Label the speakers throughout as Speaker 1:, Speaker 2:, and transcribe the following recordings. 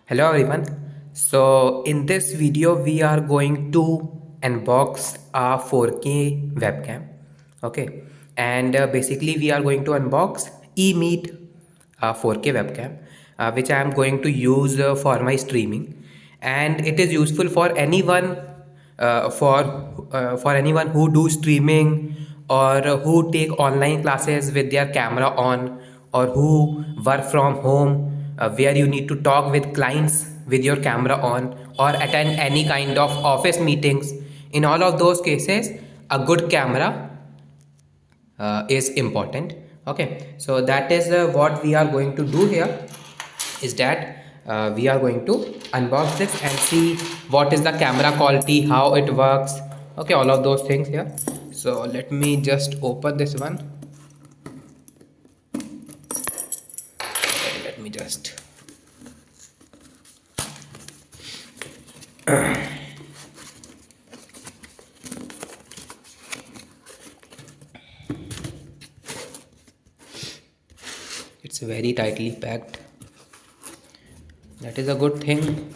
Speaker 1: Hello everyone. So in this video we are going to unbox a 4K webcam. Okay, and basically we are going to unbox EMEET 4K webcam, which I am going to use for my streaming, and it is useful for anyone for anyone who do streaming or who take online classes with their camera on, or who work from home where you need to talk with clients with your camera on, or attend any kind of office meetings. In all of those cases, a good camera is important. Okay, so that is what we are going to do here, is that we are going to unbox this and see what is the camera quality, how it works. Okay, all of those things here. So let me just open this one. Okay, let me just it's very tightly packed. That is a good thing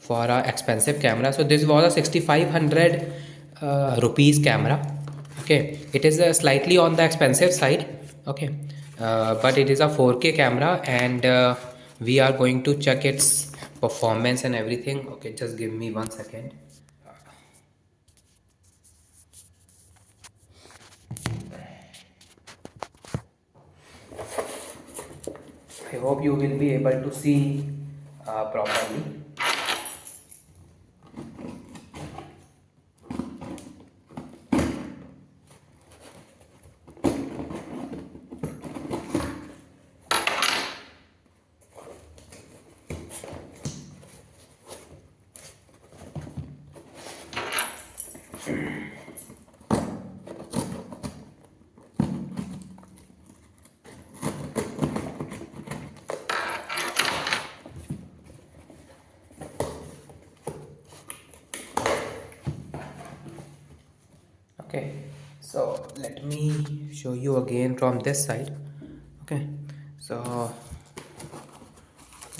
Speaker 1: for a expensive camera. So this was a 6500 rupees camera. Okay, it is slightly on the expensive side. Okay, but it is a 4K camera, and we are going to check its performance and everything. Okay, just give me 1 second. I hope you will be able to see properly. Okay, so let me show you again from this side. Okay, so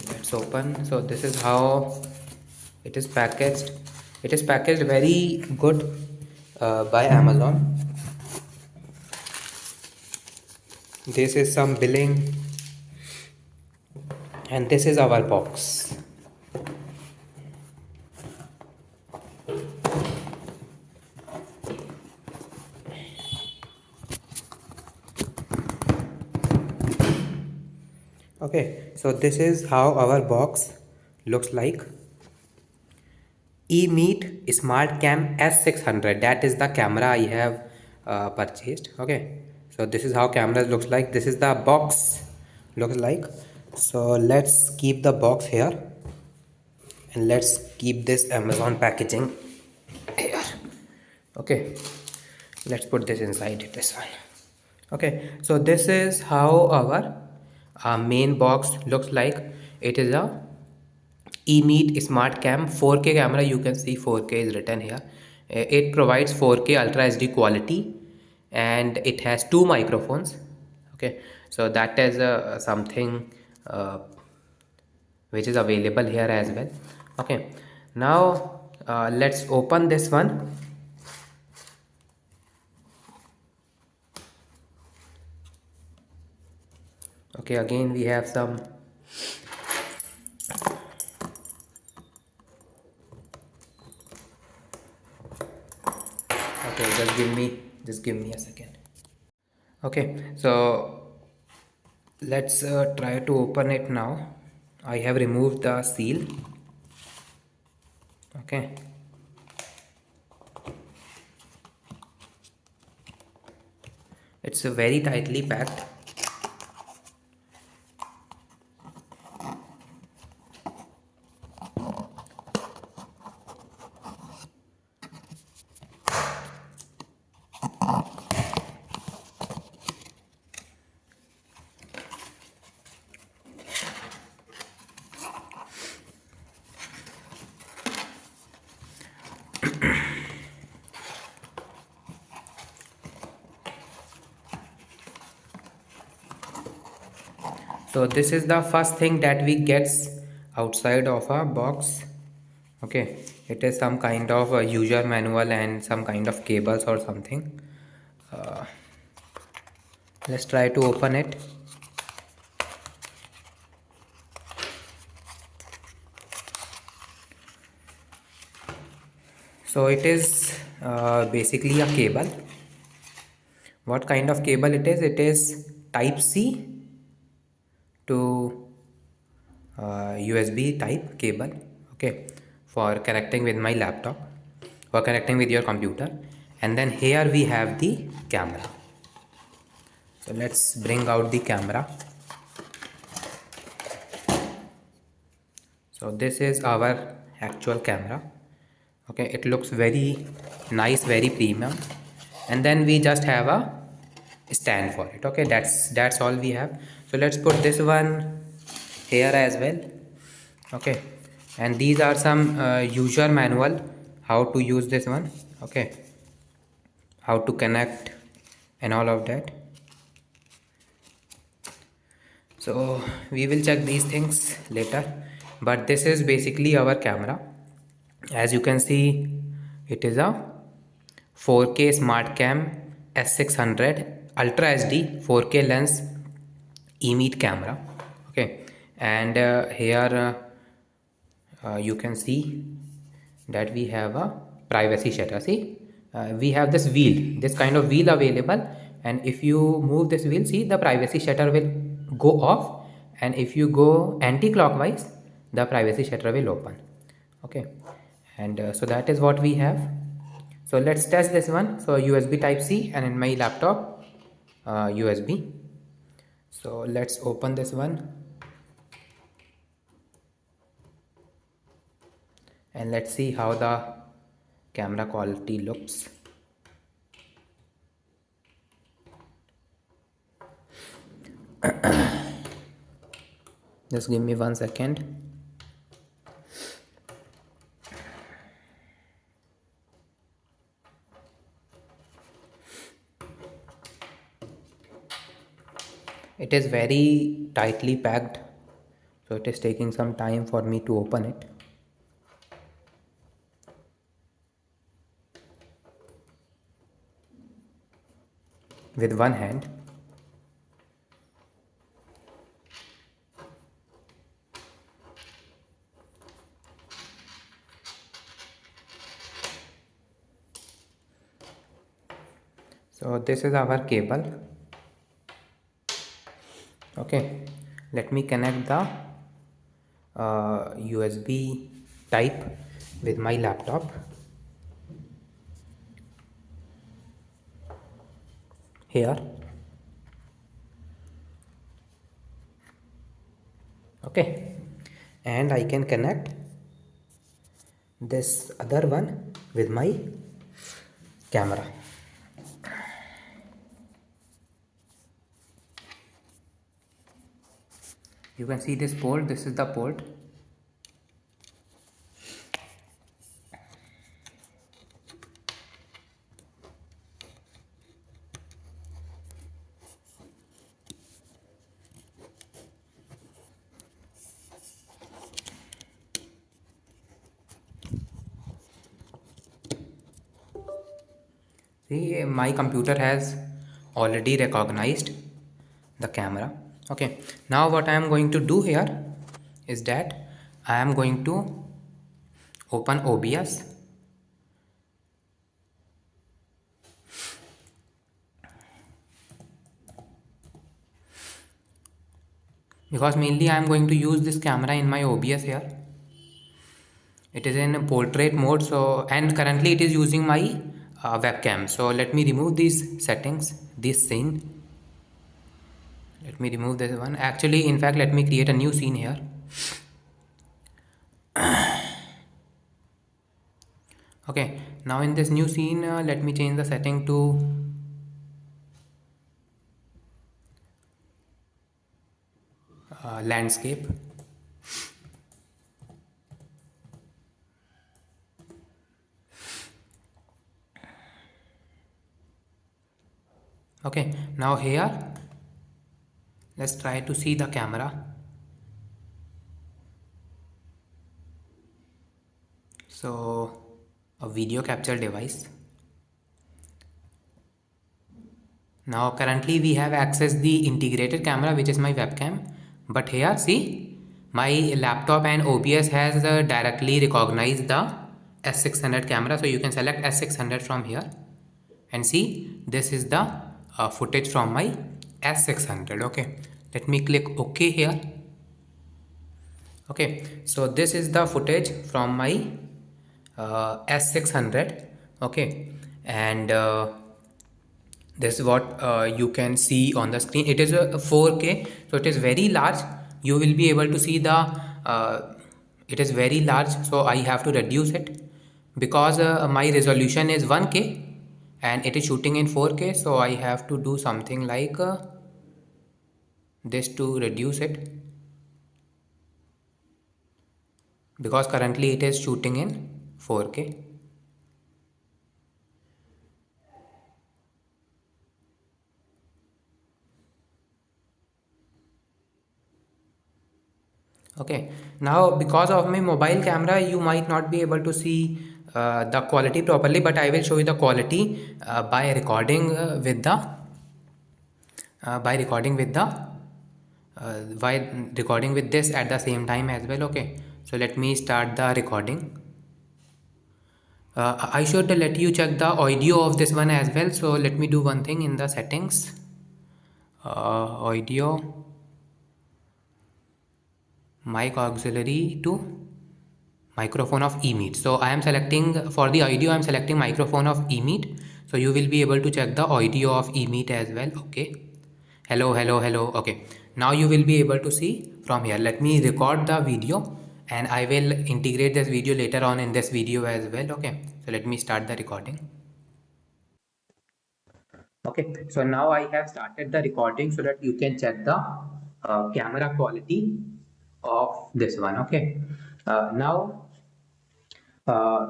Speaker 1: let's open. So this is how it is packaged. It is packaged very good by Amazon. This is some billing, and this is our box. Okay, so this is how our box looks like. EMEET Smart Cam S600, that is the camera I have purchased. Okay, so this is how cameras looks like. This is the box looks like. So let's keep the box here, and let's keep this Amazon packaging here. Okay, let's put this inside this one. Okay, so this is how our main box looks like. It is a EMEET Smart Cam 4K camera. You can see 4K is written here. It provides 4K Ultra HD quality, and it has two microphones. Okay, so that is something uh, which is available here as well. Okay, now let's open this one. Okay, again we have some. Okay, just give me a second. Okay, so let's try to open it now. I have removed the seal. Okay, it's very tightly packed. So this is the first thing that we gets outside of a box. Okay, it is some kind of a user manual and some kind of cables or something. Let's try to open it. So it is basically a cable. What kind of cable it is? It is type C to USB type cable. Okay, for connecting with my laptop, for connecting with your computer. And then here we have the camera. So let's bring out the camera. So this is our actual camera. Okay, it looks very nice, very premium. And then we just have a stand for it. Okay, that's all we have. So let's put this one here as well. Okay, and these are some user manual how to use this one. Okay, how to connect and all of that. So we will check these things later, but this is basically our camera. As you can see, it is a 4K smart cam S600 ultra HD 4K lens EMEET camera. Okay, and here you can see that we have a privacy shutter. See, we have this wheel, this kind of wheel available, and if you move this wheel, see, the privacy shutter will go off, and if you go anti-clockwise, the privacy shutter will open. Okay, and so that is what we have. So let's test this one. So USB type C, and in my laptop USB. So let's open this one and let's see how the camera quality looks. Just give me 1 second. It is very tightly packed, so it is taking some time for me to open it. With one hand. So this is our cable. Okay, let me connect the USB type with my laptop. Here. Okay, and I can connect this other one with my camera. You can see this port. This is the port. See, my computer has already recognized the camera. Okay, now what I am going to do here is that I am going to open OBS. Because mainly I am going to use this camera in my OBS here. It is in portrait mode, so, and currently it is using my webcam. So let me remove these settings, this scene. Let me remove this one. Actually, in fact, let me create a new scene here. Okay, now in this new scene, let me change the setting to landscape. Okay, now here, let's try to see the camera. So a video capture device. Now currently we have accessed the integrated camera, which is my webcam, but here see my laptop and OBS has directly recognized the S600 camera. So you can select S600 from here and see this is the footage from my S600. Okay, let me click OK here. Okay, so this is the footage from my S600. Okay, and this is what you can see on the screen. It is a 4K, so it is very large. You will be able to see the it is very large, so I have to reduce it because my resolution is 1K and it is shooting in 4K, so I have to do something like this to reduce it, because currently it is shooting in 4K. Okay, now because of my mobile camera you might not be able to see the quality properly, but I will show you the quality by recording with the by recording with the by recording with this at the same time as well. Okay, so let me start the recording. I should let you check the audio of this one as well, so let me do one thing in the settings. Audio, mic auxiliary to microphone of EMEET. So I am selecting for the audio, I am selecting microphone of EMEET. So you will be able to check the audio of EMEET as well. Okay, hello, hello, hello. Okay, now you will be able to see from here. Let me record the video and I will integrate this video later on in this video as well. Okay, so let me start the recording. Okay, so now I have started the recording so that you can check the camera quality of this one. Okay, now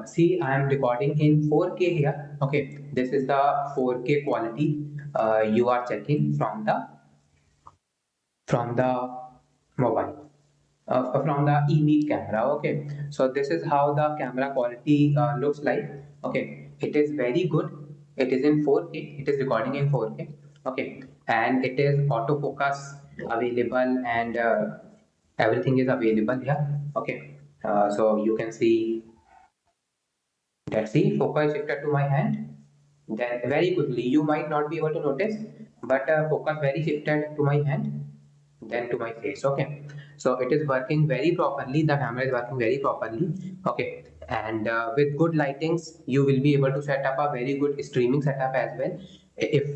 Speaker 1: see, I am recording in 4K here. Okay, this is the 4K quality you are checking from the mobile, from the EMEET camera. Okay, so this is how the camera quality looks like. Okay, it is very good. It is in 4K. It is recording in 4K. Okay, and it is autofocus available and everything is available here. Okay, so you can see. Let's see, focus shifted to my hand. Then very quickly, you might not be able to notice, but focus very shifted to my hand, then to my face. Okay, so it is working very properly. The camera is working very properly. Okay, and with good lightings, you will be able to set up a very good streaming setup as well. If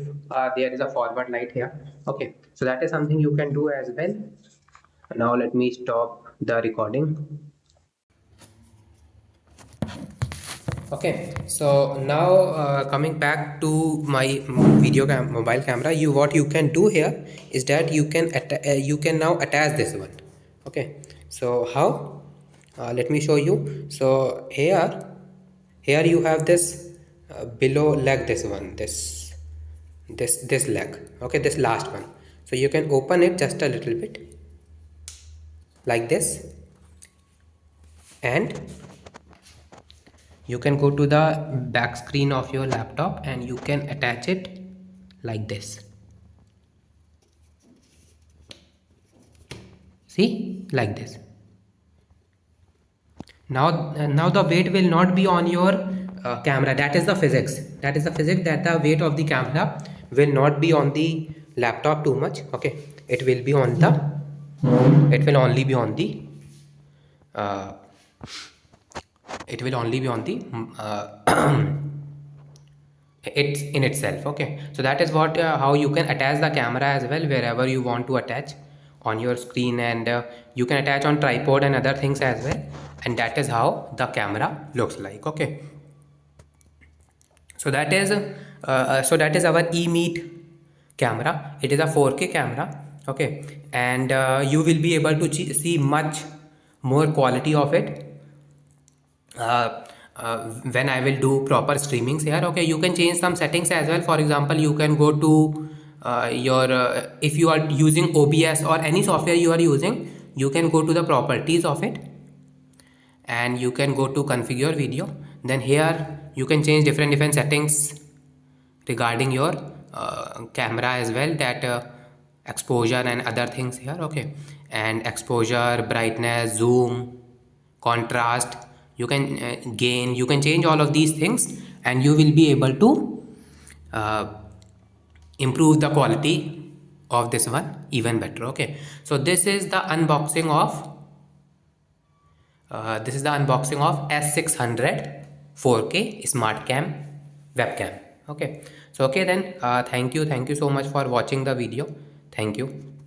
Speaker 1: there is a forward light here. Okay, so that is something you can do as well. Now let me stop the recording. Okay, so now coming back to my mobile camera, what you can do here is that you can now attach this one. Okay, so how? Let me show you. So here you have this below leg, this one, this leg. Okay, this last one. So you can open it just a little bit like this, and you can go to the back screen of your laptop and you can attach it like this. See, like this. Now the weight will not be on your camera. That is the physics. That is the physics, that the weight of the camera will not be on the laptop too much. Okay, it will be on the. It will only be on the. It will only be on the it's in itself. Okay, so that is what how you can attach the camera as well wherever you want to attach on your screen, and you can attach on tripod and other things as well, and that is how the camera looks like. Okay, so that is our EMEET camera. It is a 4K camera. Okay, and you will be able to see much more quality of it when I will do proper streamings here. Okay, you can change some settings as well. For example, you can go to your if you are using OBS or any software you are using, you can go to the properties of it, and you can go to configure video. Then here you can change different settings regarding your camera as well, that exposure and other things here. Okay, and exposure, brightness, zoom, contrast, you can gain, you can change all of these things, and you will be able to uh, improve the quality of this one even better. Okay, so this is the unboxing of S600 4K smart cam webcam. Okay, so okay then, thank you so much for watching the video. Thank you.